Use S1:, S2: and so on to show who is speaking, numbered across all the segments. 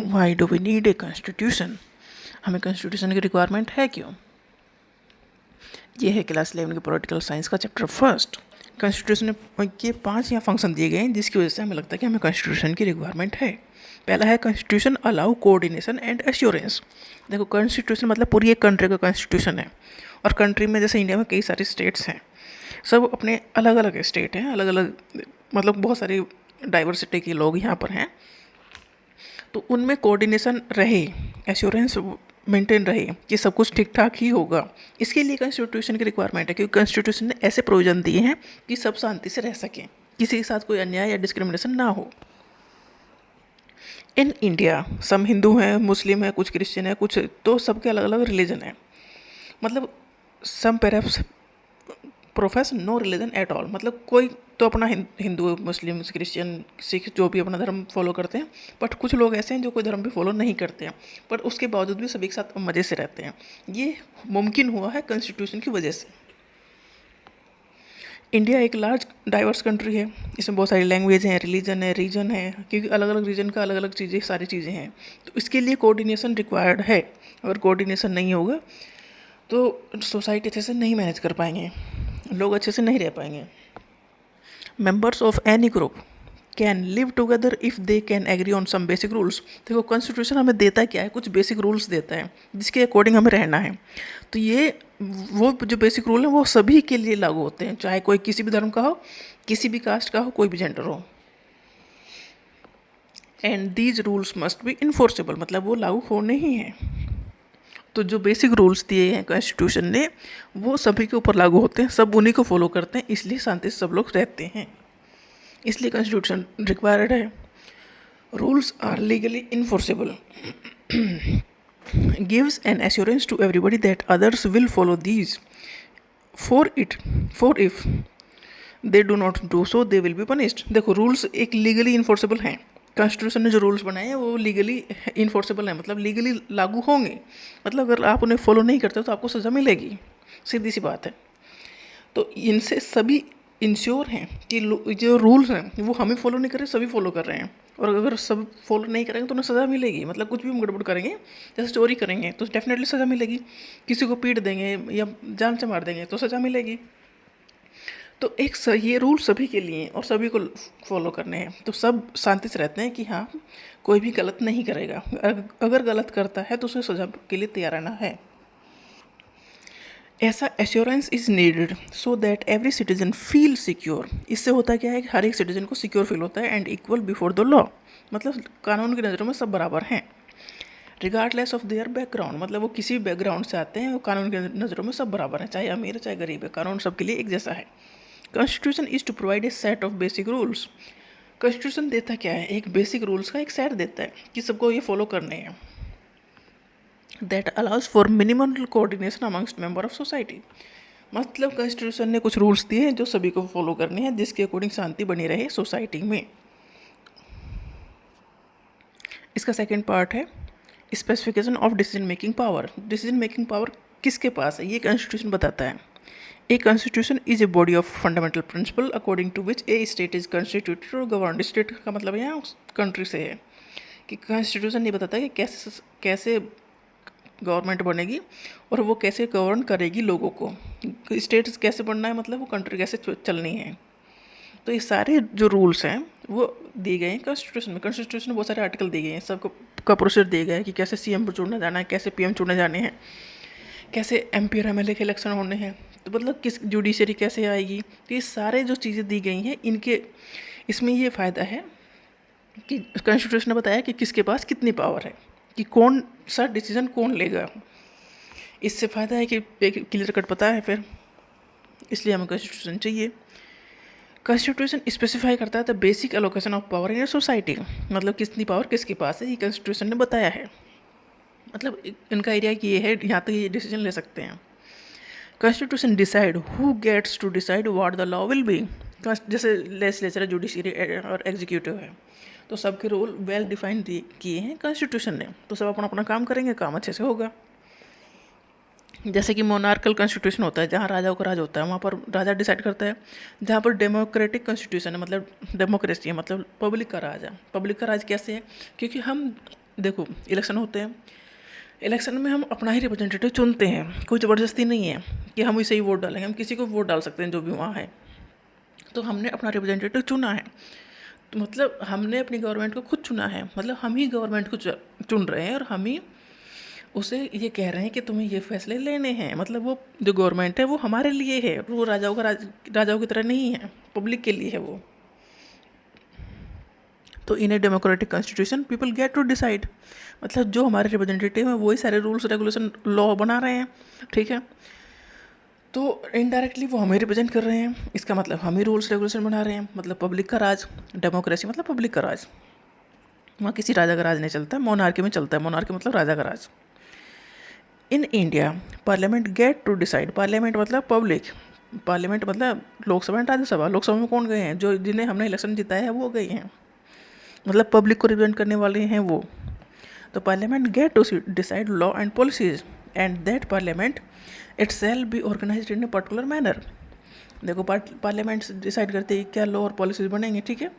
S1: Y do we need a constitution, हमें constitution की requirement है क्यों। ये है क्लास 11 की पॉलिटिकल साइंस का चैप्टर फर्स्ट। कॉन्स्टिट्यूशन के 5 यहाँ फंक्शन दिए गए हैं जिसकी वजह से हमें लगता है कि हमें कॉन्स्टिट्यूशन की रिक्वायरमेंट है। पहला है constitution allow coordination and assurance. देखो कॉन्स्टिट्यूशन मतलब पूरी एक कंट्री का कॉन्स्टिट्यूशन है, और कंट्री में जैसे इंडिया में कई सारे स्टेट्स हैं, सब अपने अलग अलग स्टेट हैं, अलग अलग मतलब बहुत सारी डाइवर्सिटी के लोग यहाँ पर हैं, तो उनमें कोऑर्डिनेशन रहे, एश्योरेंस मेंटेन रहे कि सब कुछ ठीक ठाक ही होगा। इसके लिए कॉन्स्टिट्यूशन की रिक्वायरमेंट है, क्योंकि कॉन्स्टिट्यूशन ने ऐसे प्रोविजन दिए हैं कि सब शांति से रह सकें, किसी के साथ कोई अन्याय या डिस्क्रिमिनेशन ना हो। इन इंडिया सम हिंदू हैं, मुस्लिम हैं, कुछ क्रिश्चियन हैं, कुछ तो सबके अलग अलग रिलीजन है। मतलब some perhaps profess no religion at all, मतलब कोई तो अपना हिंदू, मुस्लिम, क्रिश्चियन, सिख जो भी अपना धर्म फॉलो करते हैं, बट कुछ लोग ऐसे हैं जो कोई धर्म भी फॉलो नहीं करते हैं, पर उसके बावजूद भी सभी के साथ मज़े से रहते हैं। ये मुमकिन हुआ है कॉन्स्टिट्यूशन की वजह से। इंडिया एक लार्ज डाइवर्स कंट्री है, इसमें बहुत सारी लैंग्वेज हैं, रिलीजन है, रीजन है, क्योंकि अलग अलग रीजन का अलग अलग चीज़ें, सारी चीज़ें हैं, तो इसके लिए कोऑर्डिनेशन रिक्वायर्ड है। अगर कोऑर्डिनेशन नहीं होगा तो सोसाइटी अच्छे से नहीं मैनेज कर पाएंगे, लोग अच्छे से नहीं रह पाएंगे। Members of any group can live together if they can agree on some basic rules. देखो कॉन्स्टिट्यूशन हमें देता क्या है, कुछ बेसिक रूल्स देता है जिसके अकॉर्डिंग हमें रहना है। तो ये वो जो बेसिक रूल है वो सभी के लिए लागू होते हैं, चाहे कोई किसी भी धर्म का हो, किसी भी कास्ट का हो, कोई भी जेंडर हो। And these rules must be enforceable, मतलब वो लागू होने ही हैं। तो जो बेसिक रूल्स दिए हैं कॉन्स्टिट्यूशन ने वो सभी के ऊपर लागू होते हैं, सब उन्हीं को फॉलो करते हैं, इसलिए शांति से सब लोग रहते हैं, इसलिए कॉन्स्टिट्यूशन रिक्वायर्ड है। Rules are legally enforceable, gives an assurance to everybody that others will follow these, for if they do not do so they will be punished। देखो रूल्स एक लीगली इन्फोर्सेबल हैं, कॉन्स्टिट्यूशन ने जो rules बनाए हैं वो legally enforceable हैं, मतलब लीगली लागू होंगे, मतलब अगर आप उन्हें फॉलो नहीं करते तो आपको सज़ा मिलेगी, सीधी सी बात है। तो इनसे सभी इंश्योर हैं कि जो रूल्स हैं वो हमें फॉलो नहीं कर रहे, सभी फॉलो कर रहे हैं, और अगर सब फॉलो नहीं करेंगे तो उन्हें सज़ा मिलेगी। मतलब कुछ भी हम गड़बड़ करेंगे, जैसे चोरी करेंगे तो डेफिनेटली सज़ा मिलेगी, किसी को पीट देंगे या जान से मार देंगे तो सज़ा मिलेगी। तो एक ये रूल सभी के लिए और सभी को फॉलो करने हैं, तो सब शांति से रहते हैं कि हाँ कोई भी गलत नहीं करेगा, अगर गलत करता है तो उसे सज़ा के लिए तैयार रहना है। ऐसा assurance is needed so that every citizen feel secure. इससे होता क्या है कि हर एक सिटीजन को सिक्योर फील होता है, and equal before the law, मतलब कानून की नज़रों में सब बराबर हैं, रिगार्डलेस ऑफ देयर बैकग्राउंड, मतलब वो किसी भी बैकग्राउंड से आते हैं, वो कानून की नज़रों में सब बराबर हैं, चाहे अमीर है चाहे गरीब है, कानून सबके लिए एक जैसा है। Constitution is to provide a set of basic rules. Constitution देता क्या है, एक बेसिक रूल्स का एक सेट देता है कि सबको ये फॉलो करने हैं, that allows for minimal coordination amongst member of society. मतलब कॉन्स्टिट्यूशन ने कुछ रूल्स दिए हैं जो सभी को फॉलो करने हैं, जिसके अकॉर्डिंग शांति बनी रहे सोसाइटी में। इसका सेकेंड पार्ट है specification of decision making power. Decision making power किसके पास है ये कॉन्स्टिट्यूशन बताता है। A constitution is a body of fundamental principle according to which a state is constituted और गवर्न। स्टेट का मतलब यहाँ कंट्री से है, कि कॉन्स्टिट्यूशन ये बताता है कि कैसे गवर्नमेंट बनेगी और वो कैसे गवर्न करेगी लोगों को, स्टेट कैसे बनना है, मतलब वो कंट्री कैसे चलनी है। तो ये सारे जो रूल्स हैं वो दिए गए हैं कॉन्स्टिट्यूशन में। कॉन्स्टिट्यूशन में बहुत सारे आर्टिकल दिए गए हैं, सबको का प्रोसीजर दिया गया है कि कैसे सीएम पर चुना जाना है, कैसे पीएम चुने जाने हैं, कैसे एमपी और एमएलए के इलेक्शन होने हैं, तो मतलब किस जुडिशरी कैसे आएगी। तो ये सारे जो चीज़ें दी गई हैं इनके इसमें ये फ़ायदा है कि कॉन्स्टिट्यूशन ने बताया कि किसके पास कितनी पावर है, कि कौन सा डिसीजन कौन लेगा। इससे फ़ायदा है कि क्लियर कट पता है फिर, इसलिए हमें कॉन्स्टिट्यूशन चाहिए। कॉन्स्टिट्यूशन स्पेसिफाई करता है the basic allocation of power in a society, मतलब कितनी पावर किसके पास है ये कॉन्स्टिट्यूशन ने बताया है, मतलब इनका एरिया ये है, यहाँ तक ये डिसीजन ले सकते हैं। Constitution decide who gets to decide what the law will be. जैसे लेजिस्लेचर है, जुडिशरी और एग्जीक्यूटिव है, तो सबके रोल वेल डिफाइंड किए हैं कॉन्स्टिट्यूशन ने, तो सब अपना अपना काम करेंगे, काम अच्छे से होगा। जैसे कि मोनार्कल कॉन्स्टिट्यूशन होता है, जहाँ राजाओं का राज होता है, वहाँ पर राजा डिसाइड करता है। जहाँ पर डेमोक्रेटिक कॉन्स्टिट्यूशन है, मतलब डेमोक्रेसी है, मतलब पब्लिक का राज है। पब्लिक का राज कैसे है, क्योंकि हम देखो इलेक्शन होते हैं, इलेक्शन में हम अपना ही रिप्रेजेंटेटिव चुनते हैं, कोई ज़बरदस्ती नहीं है कि हम इसे ही वोट डालेंगे, हम किसी को वोट डाल सकते हैं जो भी वहाँ है। तो हमने अपना रिप्रेजेंटेटिव चुना है, तो मतलब हमने अपनी गवर्नमेंट को खुद चुना है, मतलब हम ही गवर्नमेंट को चुन रहे हैं और हम ही उसे ये कह रहे हैं कि तुम्हें ये फैसले लेने हैं। मतलब वो जो गवर्नमेंट है वो हमारे लिए है, वो राजाओं की तरह नहीं है, पब्लिक के लिए है वो। तो in a democratic constitution people get to decide, मतलब जो हमारे रिप्रेजेंटेटिव हैं वही सारे रूल्स रेगुलेशन लॉ बना रहे हैं, ठीक है। तो इनडायरेक्टली वो हमें रिप्रेजेंट कर रहे हैं, इसका मतलब हम ही रूल्स रेगुलेशन बना रहे हैं, मतलब पब्लिक का राज। डेमोक्रेसी मतलब पब्लिक का राज, वहाँ किसी राजा का राज नहीं चलता है, मोनार्की में चलता है, मोनार्की मतलब राजा का राज। In India parliament get to decide, parliament मतलब पब्लिक, पार्लियामेंट मतलब लोकसभा एंड राज्यसभा। लोकसभा में कौन गए हैं, जो जिन्हें हमने इलेक्शन जिताया है वो गए हैं, मतलब पब्लिक को रिप्रेजेंट करने वाले हैं वो। तो parliament get to decide law and policies and that parliament it shall be organise in a particular manner. देखो पार्लियामेंट डिसाइड करते हैं क्या लॉ और पॉलिसीज बनेंगे, ठीक है,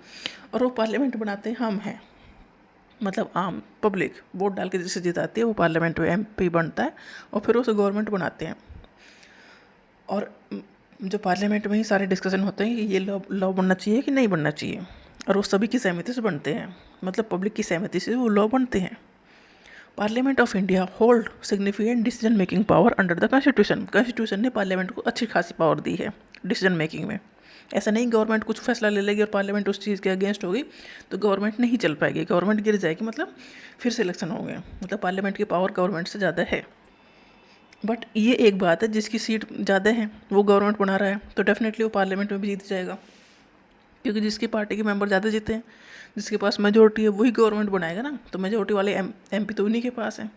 S1: और वो पार्लियामेंट बनाते हैं हम हैं, मतलब आम पब्लिक वोट डाल के जिसे जिताती है वो पार्लियामेंट में एमपी बनता है और फिर उसे गवर्नमेंट बनाते हैं। और जो पार्लियामेंट में ही सारे डिस्कशन होते हैं कि ये लॉ बनना चाहिए कि नहीं बनना चाहिए, और वो सभी की सहमति से बनते हैं, मतलब पब्लिक की सहमति से वो लॉ बनते हैं। Parliament of India hold significant decision making power under the constitution. Constitution ने पार्लियामेंट को अच्छी खासी पावर दी है डिसीजन मेकिंग में। ऐसा नहीं गवर्नमेंट कुछ फैसला ले लेगी और पार्लियामेंट उस चीज़ के अगेंस्ट होगी तो गवर्नमेंट नहीं चल पाएगी, गवर्नमेंट गिर जाएगी, मतलब फिर से इलेक्शन होंगे। मतलब पार्लियामेंट की पावर गवर्नमेंट से ज़्यादा है। बट ये एक बात है, जिसकी सीट ज़्यादा है वो गवर्नमेंट बना रहा है तो डेफिनेटली वो पार्लियामेंट में भी जीत जाएगा, क्योंकि जिसकी पार्टी के मेंबर ज़्यादा जीते हैं, जिसके पास मेजोरिटी है वही गवर्नमेंट बनाएगा ना। तो मेजोरिटी वाले एमपी तो उन्हीं के पास हैं।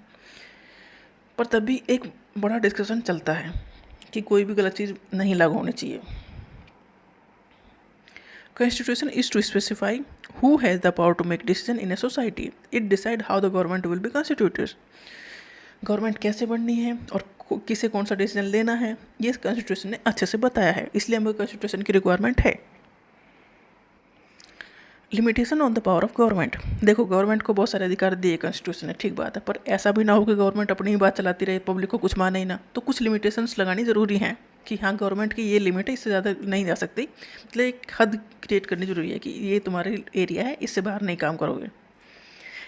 S1: पर तभी एक बड़ा डिस्कशन चलता है कि कोई भी गलत चीज़ नहीं लागू होनी चाहिए। Constitution is to specify who has the power to make decision in a society. It decide how the government will be constituted. Government कैसे बननी है और किसे कौन सा डिसीजन लेना है, ये कॉन्स्टिट्यूशन ने अच्छे से बताया है, इसलिए हमें कॉन्स्टिट्यूशन की रिक्वायरमेंट है। Limitation on the power of government. देखो गवर्नमेंट को बहुत सारे अधिकार दिए कॉन्स्टिट्यूशन ने, ठीक बात है, पर ऐसा भी ना हो कि गवर्नमेंट अपनी ही बात चलाती रहे, पब्लिक को कुछ माने ही ना। तो कुछ लिमिटेशंस लगानी ज़रूरी हैं कि हाँ गवर्नमेंट की ये लिमिट है, इससे ज़्यादा नहीं जा सकती, मतलब एक हद क्रिएट करनी जरूरी है कि ये तुम्हारे एरिया है, इससे बाहर नहीं काम करोगे।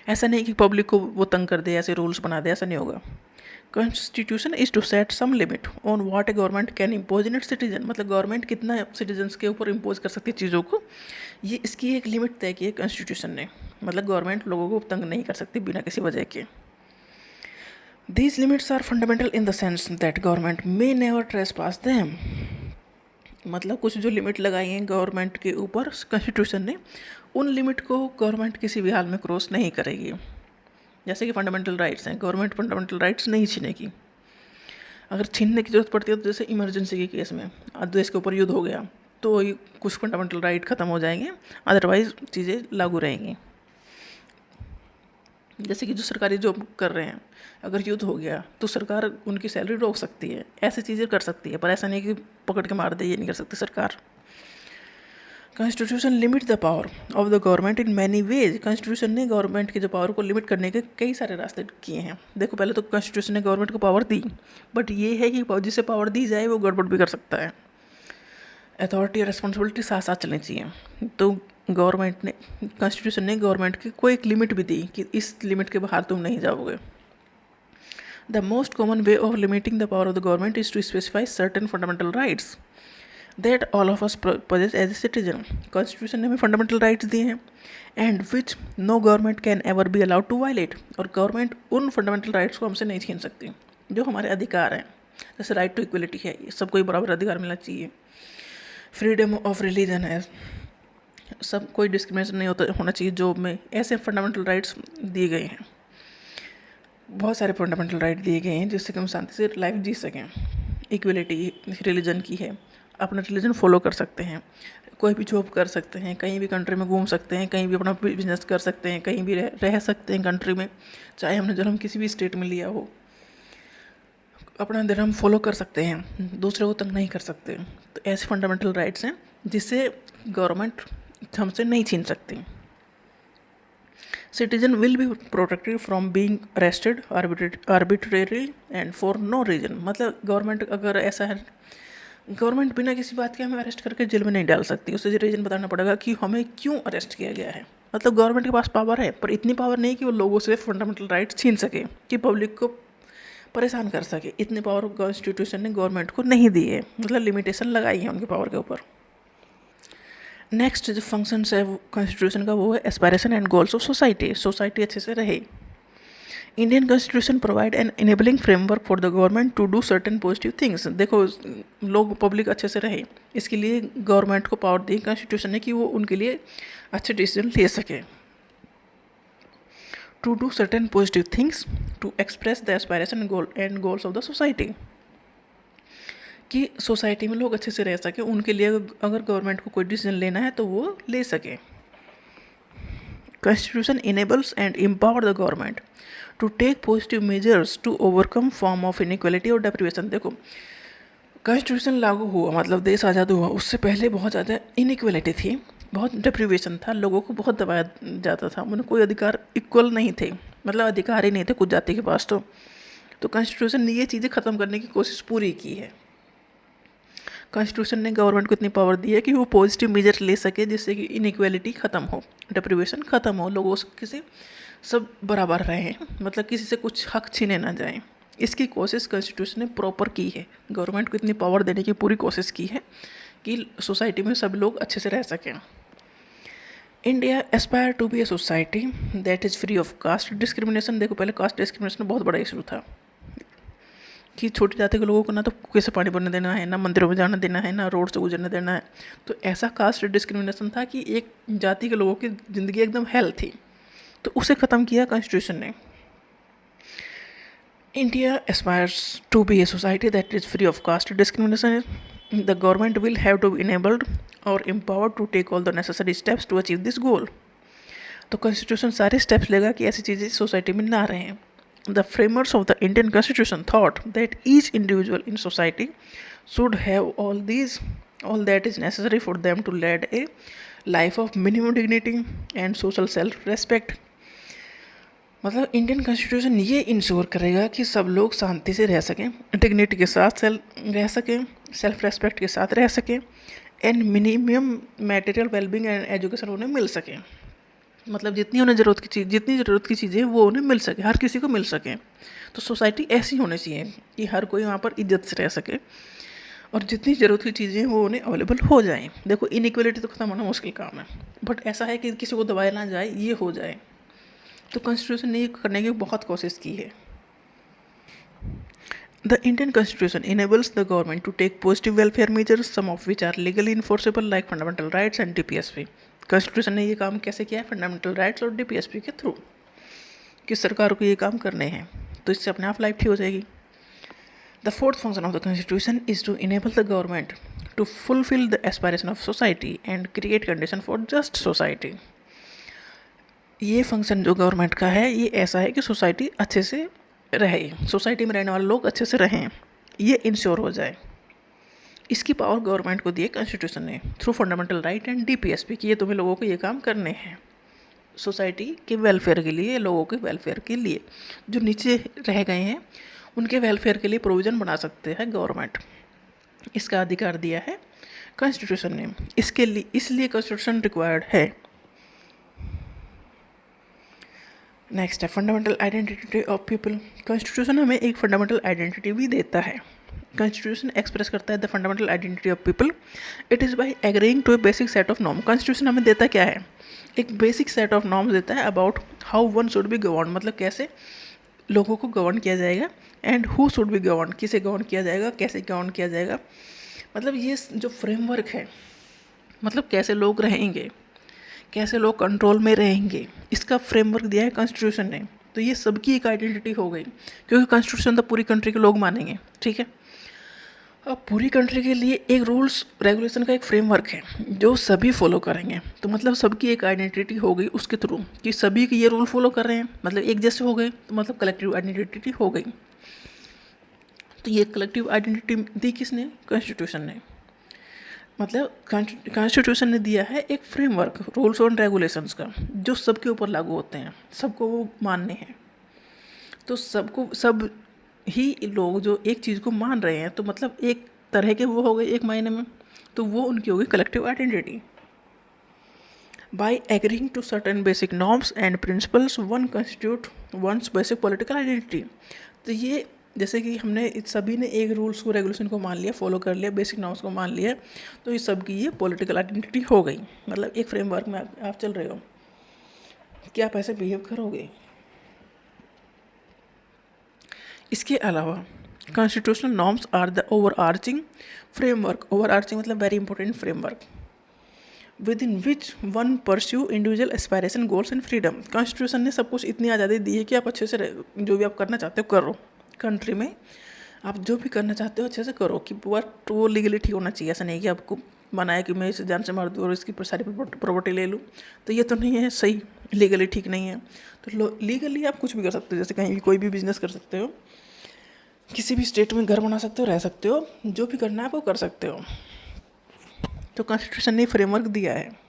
S1: ऐसा नहीं कि पब्लिक को वो तंग कर दे, ऐसे रूल्स बना दे, ऐसा नहीं होगा। Constitution is to set some limit on what a government can impose in its citizen, मतलब गवर्नमेंट कितना सिटीजन्स के ऊपर इम्पोज कर सकती है चीज़ों को, ये इसकी एक लिमिट तय की है कॉन्स्टिट्यूशन ने। मतलब गवर्नमेंट लोगों को तंग नहीं कर सकती बिना किसी वजह के। These limits are fundamental in the sense that government may never trespass them, मतलब कुछ जो लिमिट लगाई हैं गवर्नमेंट के ऊपर कॉन्स्टिट्यूशन ने, उन लिमिट को गवर्नमेंट किसी भी हाल में क्रॉस नहीं करेगी। जैसे कि फंडामेंटल राइट्स हैं, गवर्नमेंट फंडामेंटल राइट्स नहीं छीनेगी। अगर छीनने की जरूरत पड़ती है तो जैसे इमरजेंसी के केस में देश के ऊपर युद्ध हो गया तो कुछ फंडामेंटल राइट ख़त्म हो जाएंगे, अदरवाइज चीज़ें लागू रहेंगी। जैसे कि जो सरकारी जॉब कर रहे हैं, अगर युद्ध हो गया तो सरकार उनकी सैलरी रोक सकती है, ऐसी चीज़ें कर सकती है, पर ऐसा नहीं कि पकड़ के मार दे, ये नहीं कर सकती सरकार। Constitution limit the power of the government in many ways. Constitution ने गवर्नमेंट की जो पावर को लिमिट करने के कई सारे रास्ते किए हैं। देखो पहले तो कॉन्स्टिट्यूशन ने गवर्नमेंट को पावर दी, बट ये है कि जिसे पावर दी जाए वो गड़बड़ भी कर सकता है। अथॉरिटी और रिस्पॉन्सिबिलिटी साथ साथ चलनी चाहिए। तो गवर्नमेंट ने, कॉन्स्टिट्यूशन ने गवर्नमेंट की कोई एक लिमिट भी दी कि इस लिमिट के बाहर तुम नहीं जाओगे। The most common way of limiting the power of the government is to specify certain fundamental rights that all of us possess as a citizen. Constitution ने हमें फंडामेंटल राइट्स दिए हैं and which no government can ever be allowed to violate, और government उन fundamental rights को हमसे नहीं छीन सकती जो हमारे अधिकार हैं। जैसे राइट टू इक्वलिटी है, सबको बराबर अधिकार मिलना चाहिए। फ्रीडम ऑफ रिलीजन है, सब कोई डिस्क्रिमिनेशन नहीं होना चाहिए जॉब में, ऐसे फंडामेंटल राइट्स दिए गए हैं। बहुत सारे फंडामेंटल राइट दिए गए हैं जिससे कि हम शांति से लाइफ जी सकें। इक्वलिटी रिलीजन की है, अपना रिलीजन फॉलो कर सकते हैं, कोई भी जॉब कर सकते हैं, कहीं भी कंट्री में घूम सकते हैं, कहीं भी अपना बिजनेस कर सकते हैं, कहीं भी रह सकते हैं कंट्री में, चाहे हमने जन्म किसी भी स्टेट में लिया हो, अपना धर्म फॉलो कर सकते हैं, दूसरे को तंग नहीं कर सकते। तो ऐसे फंडामेंटल राइट्स हैं जिससे गवर्नमेंट हमसे नहीं छीन सकती। Citizen will be protected from being arrested arbitrarily and for no reason. मतलब गवर्नमेंट अगर ऐसा है, गवर्नमेंट बिना किसी बात के हमें अरेस्ट करके जेल में नहीं डाल सकती, उसे रीज़न बताना पड़ेगा कि हमें क्यों अरेस्ट किया गया है। मतलब गवर्नमेंट के पास पावर है, पर इतनी पावर नहीं कि वो लोगों से फंडामेंटल राइट्स छीन सके, कि पब्लिक को परेशान कर सके। इतनी पावर कॉन्स्टिट्यूशन ने गवर्नमेंट को नहीं दी है, मतलब लिमिटेशन लगाई है उनके पावर के ऊपर। नेक्स्ट जो फंक्शंस है कॉन्स्टिट्यूशन का, वो है aspiration and goals of society. Society अच्छे से रहे। Indian constitution provide an enabling framework for the government to do certain positive things. देखो, लोग पब्लिक अच्छे से रहे, इसके लिए गवर्नमेंट को पावर दी कॉन्स्टिट्यूशन ने कि वो उनके लिए अच्छे डिसीजन ले सके। To do certain positive things to express the aspiration and goals of the society, कि सोसाइटी में लोग अच्छे से रह सके, उनके लिए अगर गवर्नमेंट को कोई डिसीजन लेना है तो वो ले सके। Constitution enables and empower the government to take positive measures to overcome form of inequality और डेप्रिवेशन। देखो, कॉन्स्टिट्यूशन लागू हुआ मतलब देश आज़ाद हुआ, उससे पहले बहुत ज़्यादा इनइक्वालिटी थी, बहुत डेप्रिवेशन था, लोगों को बहुत दबाया जाता था, उन्हें कोई अधिकार इक्वल नहीं थे, मतलब अधिकार ही नहीं थे कुछ जाति के पास। तो कॉन्स्टिट्यूशन ने ये चीज़ें ख़त्म करने की कोशिश पूरी की है। कॉन्स्टिट्यूशन ने गवर्नमेंट को इतनी पावर दी है कि वो पॉजिटिव मेजर ले सके जिससे कि इनइक्वालिटी ख़त्म हो, डेप्रिवेशन ख़त्म हो, लोगों से सब बराबर रहें, मतलब किसी से कुछ हक छीने ना जाएं। इसकी कोशिश कॉन्स्टिट्यूशन ने प्रॉपर की है। गवर्नमेंट को इतनी पावर देने की पूरी कोशिश की है कि सोसाइटी में सब लोग अच्छे से रह सकें। India aspire to be a society that is free of caste discrimination. देखो, पहले कास्ट डिस्क्रिमिनेशन बहुत बड़ा इशू था कि छोटी जाति के लोगों को ना तो कुएं से पानी भरने देना है, ना मंदिरों में जाना देना है, ना रोड से गुजरने देना है। तो ऐसा कास्ट डिस्क्रिमिनेशन था कि एक जाति के लोगों की ज़िंदगी एकदम हेल थी, तो उसे ख़त्म किया कॉन्स्टिट्यूशन ने। India aspires to be a society that is free of caste discrimination. The government will have to be enabled और empowered to take all the necessary steps to achieve this goal. तो constitution सारे steps लेगा कि ऐसी चीज़ें society में ना रहें। The framers of the Indian Constitution thought that each individual in society should have all that is necessary for them to lead a life of minimum dignity and social self-respect. मतलब Indian constitution ये ensure करेगा कि सब लोग शांति से रह सकें, dignity के साथ रह सकें, सेल्फ रेस्पेक्ट के साथ रह सकें, and minimum material wellbeing and education उन्हें मिल सके। मतलब जितनी ज़रूरत की चीज़ें वो उन्हें मिल सके, हर किसी को मिल सके। तो सोसाइटी ऐसी होनी चाहिए कि हर कोई वहाँ पर इज्जत से रह सके और जितनी ज़रूरत की चीज़ें वो उन्हें अवेलेबल हो जाएं। देखो, इनइक्वालिटी तो ख़त्म होना मुश्किल काम है, बट ऐसा है कि किसी को दबाया ना जाए, ये हो जाए। तो कॉन्स्टिट्यूशन ने ये करने की बहुत कोशिश की है। The Indian Constitution enables the government to take positive welfare measures, some of which are legally enforceable like fundamental rights and DPSP. Constitution ने ये काम कैसे किया है? फंडामेंटल राइट्स और DPSP के थ्रू, कि सरकार को ये काम करने हैं, तो इससे अपने आप लाइफ ठीक हो जाएगी। The fourth function of the constitution is to enable the government to fulfil the aspiration of society and create condition for just society. ये फंक्शन जो गवर्नमेंट का है, ये ऐसा है कि सोसाइटी अच्छे से रहे, सोसाइटी में रहने वाले लोग अच्छे से रहें, ये इंश्योर हो जाए। इसकी पावर गवर्नमेंट को दी है कॉन्स्टिट्यूशन ने through fundamental right and DPSP कि ये तुम्हें लोगों को ये काम करने हैं सोसाइटी के वेलफेयर के लिए, लोगों के वेलफेयर के लिए। जो नीचे रह गए हैं उनके वेलफेयर के लिए प्रोविज़न बना सकते हैं गवर्नमेंट, इसका अधिकार दिया है कॉन्स्टिट्यूशन ने। इसके लिए इसलिए कॉन्स्टिट्यूशन रिक्वायर्ड है। नेक्स्ट है fundamental identity of people. Constitution हमें एक फंडामेंटल आइडेंटिटी भी देता है। कॉन्स्टिट्यूशन एक्सप्रेस करता है the fundamental identity of people, it is by agreeing to a basic set of norm. Constitution हमें देता क्या है? एक बेसिक सेट ऑफ नॉर्म्स देता है about how one should be govern, मतलब कैसे लोगों को गवर्न किया जाएगा, and who should be govern, किसे गवर्न किया जाएगा, कैसे गवर्न किया जाएगा। मतलब ये जो फ्रेमवर्क है, मतलब कैसे लोग रहेंगे, कैसे लोग कंट्रोल में रहेंगे, इसका फ्रेमवर्क दिया है कॉन्स्टिट्यूशन ने। तो ये सबकी एक आइडेंटिटी हो गई, क्योंकि कॉन्स्टिट्यूशन तो पूरी कंट्री के लोग मानेंगे, ठीक है। अब पूरी कंट्री के लिए एक रूल्स रेगुलेशन का एक फ्रेमवर्क है जो सभी फॉलो करेंगे, तो मतलब सबकी एक आइडेंटिटी हो गई उसके थ्रू कि सभी के ये रूल फॉलो कर रहे हैं, मतलब एक जैसे हो गए, तो मतलब कलेक्टिव आइडेंटिटी हो गई। तो ये कलेक्टिव आइडेंटिटी दी किसने? कॉन्स्टिट्यूशन ने। मतलब कॉन्स्टिट्यूशन ने दिया है एक फ्रेमवर्क रूल्स और रेगुलेशंस का जो सबके ऊपर लागू होते हैं, सबको वो मानने हैं। तो सबको सब ही लोग जो एक चीज़ को मान रहे हैं तो मतलब एक तरह के वो हो गए एक मायने में, तो वो उनकी होगी collective identity. By agreeing to certain basic norms and principles one constitute one's basic political identity. तो ये जैसे कि हमने सभी ने एक रूल्स को रेगुलेशन को मान लिया, फॉलो कर लिया, बेसिक नॉर्म्स को मान लिया, तो ये सब की ये पॉलिटिकल आइडेंटिटी हो गई। मतलब एक फ्रेमवर्क में आप चल रहे हो कि आप ऐसे बिहेव करोगे। इसके अलावा constitutional norms are the overarching framework, overarching मतलब very important framework within which one pursue individual aspiration goals and freedom. Constitution ने सब कुछ इतनी आज़ादी दी है कि आप अच्छे से जो भी आप करना चाहते हो करो, कंट्री में आप जो भी करना चाहते हो अच्छे से करो, कि बट वो लीगली ठीक होना चाहिए। ऐसा नहीं कि आपको बनाया कि मैं इसे जान से मार दूँ और इसकी सारी प्रॉपर्टी ले लूँ, तो ये तो नहीं है सही, लीगली ठीक नहीं है। तो लीगली आप कुछ भी कर सकते हो, जैसे कहीं भी कोई भी बिजनेस कर सकते हो, किसी भी स्टेट में घर बना सकते हो, रह सकते हो, जो भी करना है आप वो कर सकते हो। तो कॉन्स्टिट्यूशन ने फ्रेमवर्क दिया है।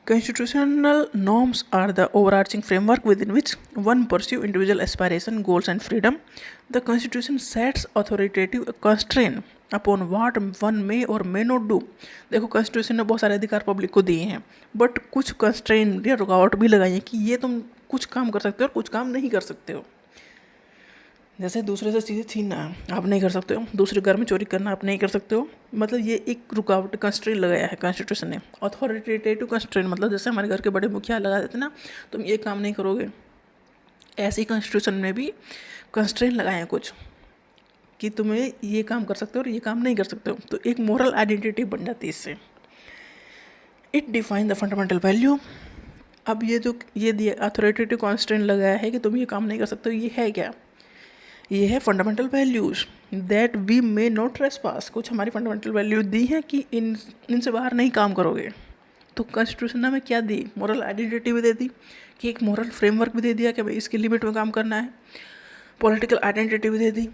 S1: Constitutional norms are the overarching framework within which one pursue individual aspiration, goals and freedom. The Constitution sets authoritative constraint upon what one may or may not do. देखो कॉन्स्टिट्यूशन ने बहुत सारे अधिकार public को दिए हैं, बट कुछ constraint या रुकावट भी लगाई है कि ये तुम कुछ काम कर सकते हो और कुछ काम नहीं कर सकते हो। जैसे दूसरे से चीज़ें छीनना आप नहीं कर सकते हो, दूसरे घर में चोरी करना आप नहीं कर सकते हो। मतलब ये एक रुकावट कंस्ट्रेंट लगाया है कॉन्स्टिट्यूशन ने। अथॉरिटेटिव कंस्ट्रेंट मतलब जैसे हमारे घर के बड़े मुखिया लगा देते ना, तुम ये काम नहीं करोगे, ऐसे ही कॉन्स्टिट्यूशन में भी कंस्ट्रेंट लगाए हैं कुछ कि तुम्हें ये काम कर सकते हो और ये काम नहीं कर सकते हो। तो एक मोरल आइडेंटिटी बन जाती है इससे। It define the fundamental value. अब ये दिया अथॉरिटेटिव कंस्ट्रेंट लगाया है कि तुम ये काम नहीं कर सकते हो, ये है क्या? ये है fundamental values that we may not trespass. कुछ हमारी फंडामेंटल वैल्यू दी हैं कि इनसे बाहर नहीं काम करोगे। तो कॉन्स्टिट्यूशन ने हमें क्या दी? मोरल आइडेंटिटी भी दे दी, कि एक मोरल फ्रेमवर्क भी दे दिया कि भाई इसके लिमिट में काम करना है। पॉलिटिकल आइडेंटिटी भी दे दी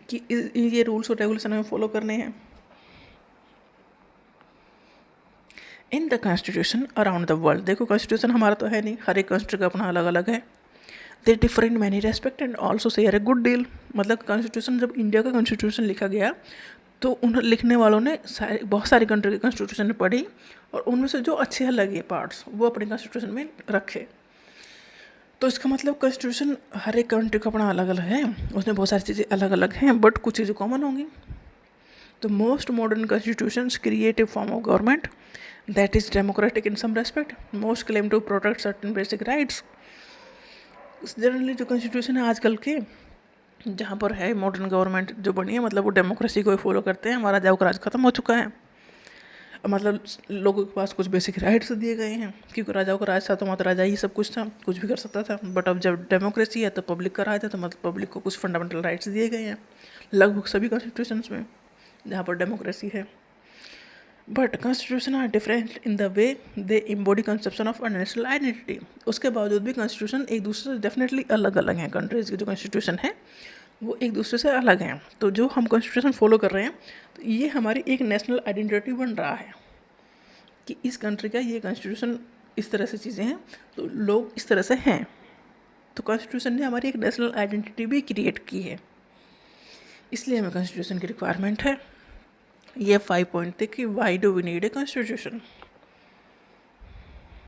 S1: कि ये रूल्स और रेगुलेशन हमें फॉलो करने हैं। In the constitution around the world, देखो कॉन्स्टिट्यूशन हमारा तो है नहीं, हर एक कंट्री का अपना अलग अलग है। They differ in many respect and also share a good deal. मतलब कॉन्स्टिट्यूशन जब इंडिया का कॉन्स्टिट्यूशन लिखा गया तो उन लिखने वालों ने बहुत सारी कंट्री के कॉन्स्टिट्यूशन पढ़ी और उनमें से जो अच्छे लगे पार्ट्स वो अपने कॉन्स्टिट्यूशन में रखे। तो इसका मतलब कॉन्स्टिट्यूशन हर एक कंट्री का अपना अलग अलग है, उसमें बहुत सारी चीज़ें अलग अलग हैं, बट कुछ चीज़ें कॉमन होंगी। तो most modern constitutions create a form of government that is democratic in some respect, most claim to protect certain basic rights. Generally जो कॉन्स्टिट्यूशन है आजकल के जहाँ पर है मॉडर्न गवर्नमेंट जो बनी है, मतलब वो डेमोक्रेसी को ही फॉलो करते हैं। हमारा राजाओं का राज खत्म हो चुका है, मतलब लोगों के पास कुछ बेसिक राइट्स दिए गए हैं, क्योंकि राजाओं का राज था तो मतलब राजा ही सब कुछ था, कुछ भी कर सकता था। बट अब जब डेमोक्रेसी है तो पब्लिक का राज है, तो मतलब पब्लिक को कुछ फंडामेंटल राइट्स दिए गए हैं लगभग सभी कॉन्स्टिट्यूशंस में जहाँ पर डेमोक्रेसी है। But constitution are different in the way they embody conception of a national identity. उसके बावजूद भी कॉन्स्टिट्यूशन एक दूसरे से डेफिनेटली अलग अलग हैं। कंट्रीज़ के जो कॉन्स्टिट्यूशन है वो एक दूसरे से अलग हैं। तो जो हम कॉन्स्टिट्यूशन फॉलो कर रहे हैं तो ये हमारी एक नेशनल आइडेंटिटी बन रहा है कि इस कंट्री का ये कॉन्स्टिट्यूशन इस तरह से चीज़ें हैं, तो लोग इस तरह से हैं। तो कॉन्स्टिट्यूशन ने हमारी एक नेशनल आइडेंटिटी भी क्रिएट की है, इसलिए हमें कॉन्स्टिट्यूशन की रिक्वायरमेंट है। ये 5 पॉइंट थे कि why do we need a constitution.